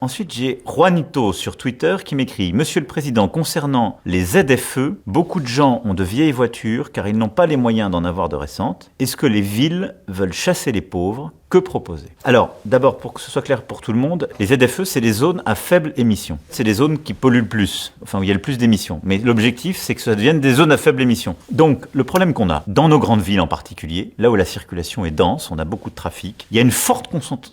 Ensuite, j'ai Juanito sur Twitter qui m'écrit « Monsieur le Président, concernant les ZFE, beaucoup de gens ont de vieilles voitures car ils n'ont pas les moyens d'en avoir de récentes. Est-ce que les villes veulent chasser les pauvres ? Que proposer ?» Alors, d'abord, pour que ce soit clair pour tout le monde, les ZFE, c'est les zones à faible émission. C'est les zones qui polluent le plus, enfin où il y a le plus d'émissions. Mais l'objectif, c'est que ça devienne des zones à faible émission. Donc, le problème qu'on a, dans nos grandes villes en particulier, là où la circulation est dense, on a beaucoup de trafic, il y a une forte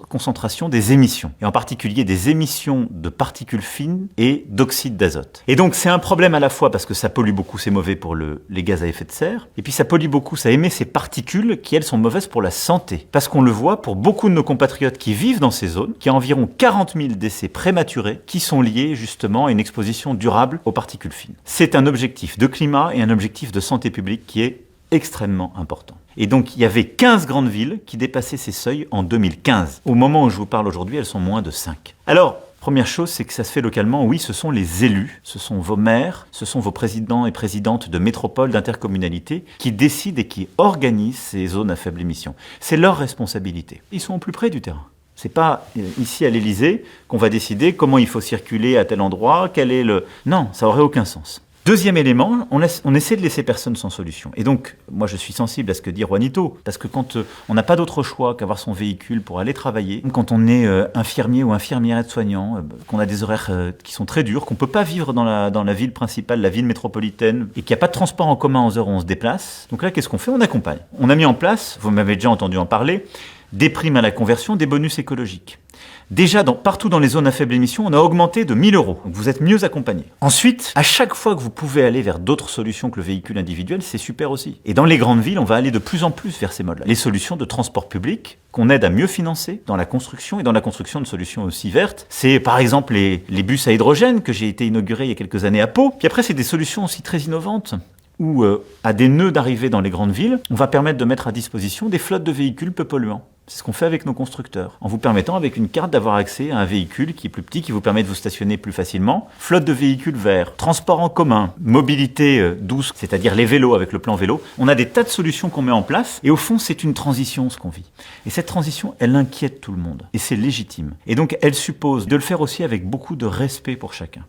concentration des émissions. Et en particulier des émissions de particules fines et d'oxyde d'azote. Et donc, c'est un problème à la fois parce que ça pollue beaucoup, c'est mauvais pour les gaz à effet de serre. Et puis, ça pollue beaucoup, ça émet ces particules qui, elles, sont mauvaises pour la santé. Parce qu'on le voit pour beaucoup de nos compatriotes qui vivent dans ces zones, qu'il y a environ 40 000 décès prématurés qui sont liés justement à une exposition durable aux particules fines. C'est un objectif de climat et un objectif de santé publique qui est extrêmement important. Et donc, il y avait 15 grandes villes qui dépassaient ces seuils en 2015. Au moment où je vous parle aujourd'hui, elles sont moins de 5. Alors, première chose, c'est que ça se fait localement. Oui, ce sont les élus, ce sont vos maires, ce sont vos présidents et présidentes de métropoles, d'intercommunalités qui décident et qui organisent ces zones à faible émission. C'est leur responsabilité. Ils sont au plus près du terrain. C'est pas ici à l'Élysée qu'on va décider comment il faut circuler à tel endroit, quel est le... Non, ça aurait aucun sens. Deuxième élément, on essaie de laisser personne sans solution. Et donc, moi je suis sensible à ce que dit Juanito, parce que quand on n'a pas d'autre choix qu'avoir son véhicule pour aller travailler, quand on est infirmier ou infirmière aide-soignant, qu'on a des horaires qui sont très durs, qu'on ne peut pas vivre dans la ville principale, la ville métropolitaine, et qu'il n'y a pas de transport en commun aux heures où on se déplace, donc là qu'est-ce qu'on fait ? On accompagne. On a mis en place, vous m'avez déjà entendu en parler, des primes à la conversion, des bonus écologiques. Déjà, partout dans les zones à faible émission, on a augmenté de 1 000 €. Donc vous êtes mieux accompagné. Ensuite, à chaque fois que vous pouvez aller vers d'autres solutions que le véhicule individuel, c'est super aussi. Et dans les grandes villes, on va aller de plus en plus vers ces modes-là. Les solutions de transport public qu'on aide à mieux financer dans la construction et dans la construction de solutions aussi vertes. C'est par exemple les bus à hydrogène que j'ai été inauguré il y a quelques années à Pau. Puis après, c'est des solutions aussi très innovantes où, à des nœuds d'arrivée dans les grandes villes, on va permettre de mettre à disposition des flottes de véhicules peu polluants. C'est ce qu'on fait avec nos constructeurs, en vous permettant avec une carte d'avoir accès à un véhicule qui est plus petit, qui vous permet de vous stationner plus facilement. Flotte de véhicules verts, transport en commun, mobilité douce, c'est-à-dire les vélos avec le plan vélo. On a des tas de solutions qu'on met en place et au fond, c'est une transition ce qu'on vit. Et cette transition, elle inquiète tout le monde et c'est légitime. Et donc, elle suppose de le faire aussi avec beaucoup de respect pour chacun.